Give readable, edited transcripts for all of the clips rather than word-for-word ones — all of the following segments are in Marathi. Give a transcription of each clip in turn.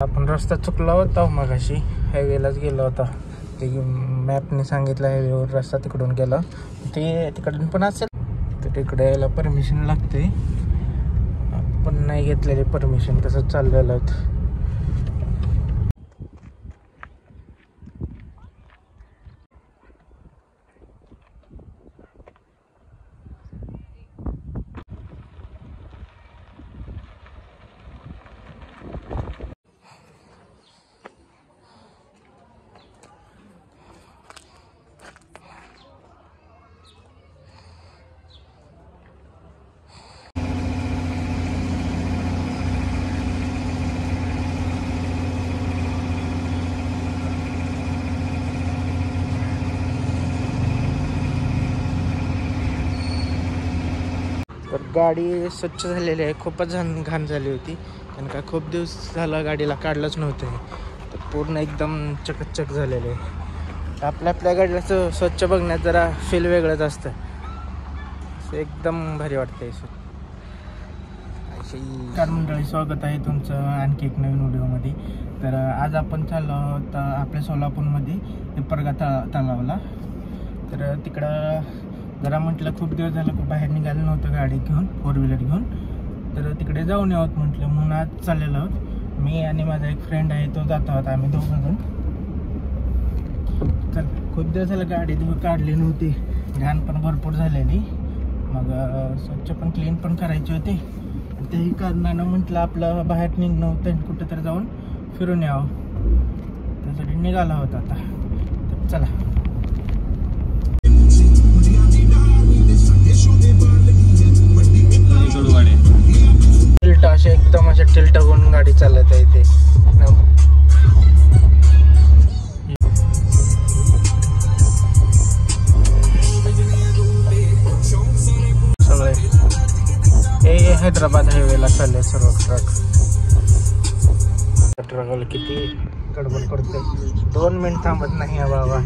आपण रस्ता चुकला होता मगाशी, हायवेलाच गेलो होता. ते मॅपने सांगितलं हायवेवर रस्ता तिकडून गेला, ते तिकडून पण असेल तर तिकडे यायला परमिशन लागते. आपण नाही घेतलेली परमिशन, तसंच चाललेलं होतं. तर गाडी स्वच्छ झालेली आहे. खूपच घाण झाली होती, कारण का खूप दिवस झाला गाडीला काढलंच नव्हतं. तर पूर्ण एकदम चकचक झालेलं आहे. आपल्या गाडीला स्वच्छ बघण्यात जरा फील वेगळंच असतं, एकदम भारी वाटतंय. नमस्कार मंडळी, स्वागत आहे तुमचं आणखी एक नवीन व्हिडिओमध्ये. तर आज आपण चाललो आहोत आपल्या सोलापूरमध्ये हिप्परगा तलावला. तर तिकडं जरा म्हटलं खूप दिवस झालं बाहेर निघालं नव्हतं गाडी घेऊन, 4 व्हीलर घेऊन. तर तिकडे जाऊन यावं म्हटलं, म्हणून आज चाललेलो आहोत. मी आणि माझा एक फ्रेंड आहे, तो जातो आहोत आम्ही दोघं जण. तर खूप दिवस झालं गाडी काढली नव्हती, घाण पण भरपूर झालेली, मग स्वच्छ पण क्लीन पण करायची होती. त्याही कारणानं म्हटलं आपलं बाहेर निघणं होतं आणि कुठं तर जाऊन फिरून यावं, त्यासाठी निघाला होता आता. तर चला. टिल्ट असे एकदम अशा टिल्ट करून गाडी चालत आहे ते सगळे. हे हैदराबाद हायवेला चालले सर्व ट्रक किती गडबड करते, 2 मिनिट थांबत नाही बाबा.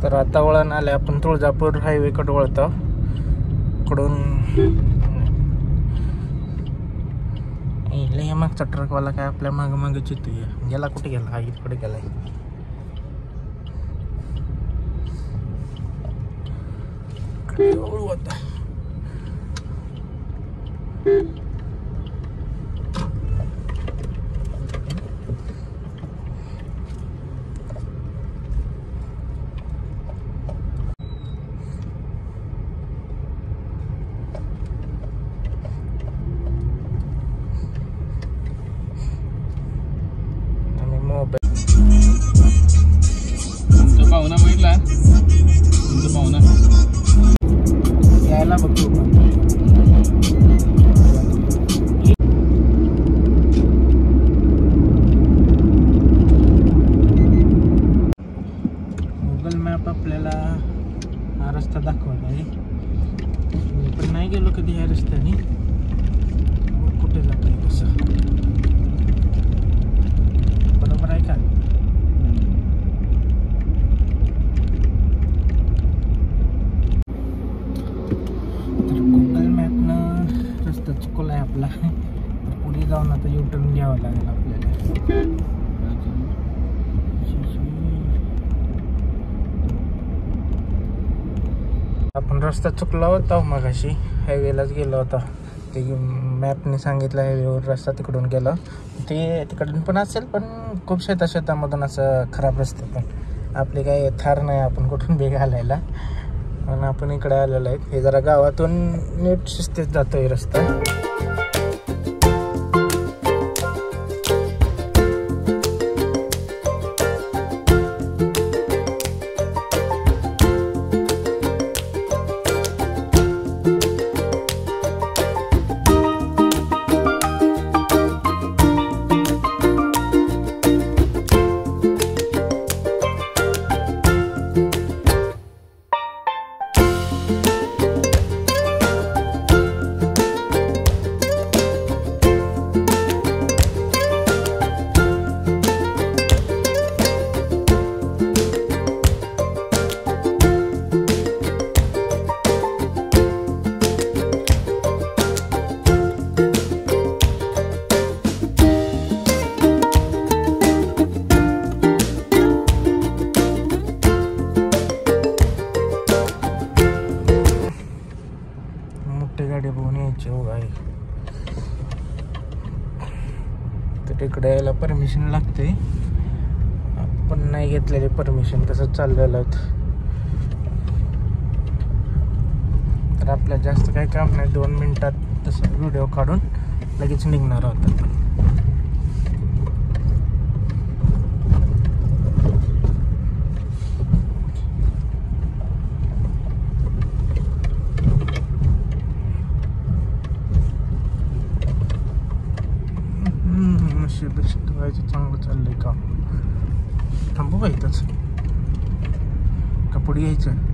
तर आता वळण आले आपण तुळजापूर हायवेकडे वळतो. इकडून लय मागचा ट्रकवाला काय आपल्या मागे चितूया, गेला कुठे गेला, हा इकडे गेलाय. पाहुणा बघितला, तुमचा पाहुणा यायला बघतो. गुगल मॅप आपल्याला हा रस्ता दाखवत आहे, मी पण नाही गेलो कधी ह्या रस्त्याने. कुठे जात आहे कसं, बरोबर आहे का? चुकला आहे आपला, पुढे जाऊन आता U-टर्न घ्यावं लागेल आपल्याला. आपण रस्ता चुकला होता मगाशी, हायवेलाच गेलो होता. ते मॅपने सांगितलं हायवेवर रस्ता तिकडून गेला, ते तिकडून पण असेल, पण खूप शेतामधून असं खराब रस्ते. पण आपले काय थार नाही आपण कुठून बी घालायला, पण आपण इकडे आलेलो आहे. हे जरा गावातून नीट शिस्तीत जातोय रस्ता. जेव आहे तर तिकडे यायला परमिशन लागते. आपण नाही घेतलेली परमिशन, तसंच चाललेलं आहे. तर आपल्याला जास्त काही काम नाही, 2 मिनिटात तसं व्हिडिओ काढून लगेच निघणार आहोत. व्हायचं चांगलं चाललंय काम. थांबू का इथंच का पुढे यायचं?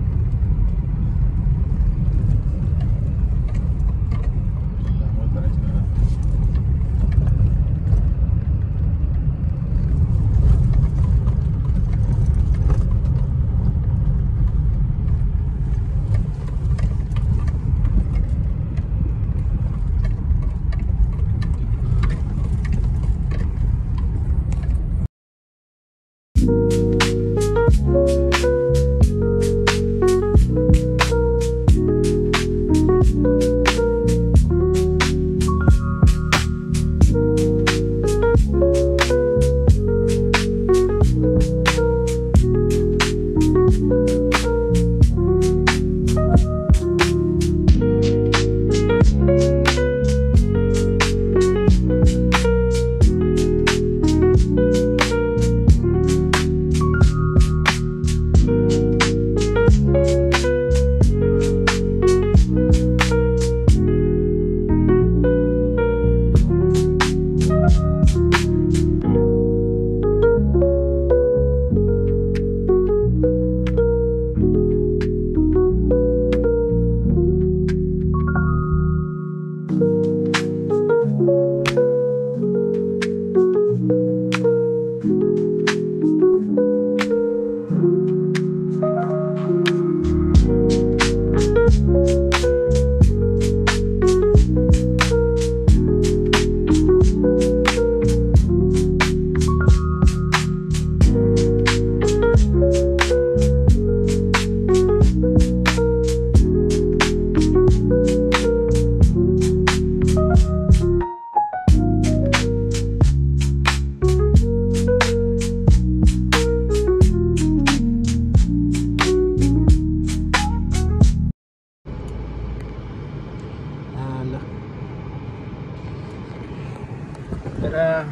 तर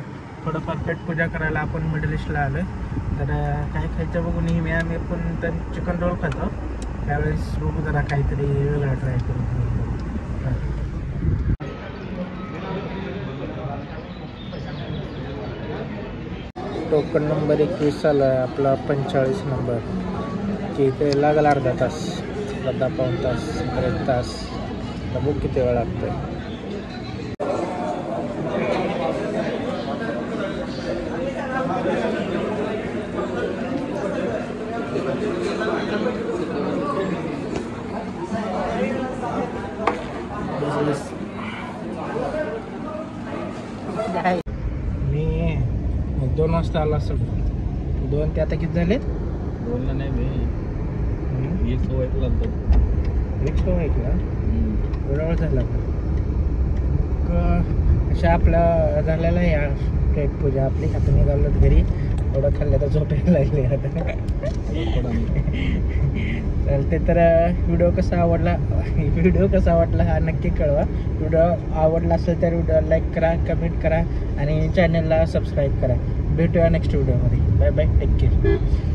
थोडंफार पेट पूजा करायला आपण मिडल ईस्टला आलो आहे. तर काय खायचं बघू. नेहमी आम्ही पण तर चिकन रोल खातो, त्यावेळेस बघू जरा काहीतरी वेगळा ट्राय करू. टोकन नंबर 21 आला आहे आपला, 45 नंबर की इथे लागला अर्धा तास, अर्धा पाऊण तास, 1 तास. तर बघ किती वेळ लागतोय. मी 2 वाजता आला असेल. 2 ते आता किती झालेत? 2ला नाही मी 1 लागतो. 1 ऐकला एवढा वेळ झाला का? अशा आपला झालेला या पेट पूजा आपली. आता निघालो घरी, एवढं खाल्लं तर झोपायला लागले आता. चालते. तर व्हिडिओ कसा आवडला हा नक्की कळवा. व्हिडिओ आवडला असेल तर व्हिडिओ लाईक करा, कमेंट करा आणि चॅनलला सबस्क्राईब करा. भेटूया नेक्स्ट व्हिडिओमध्ये. Bye bye, take care.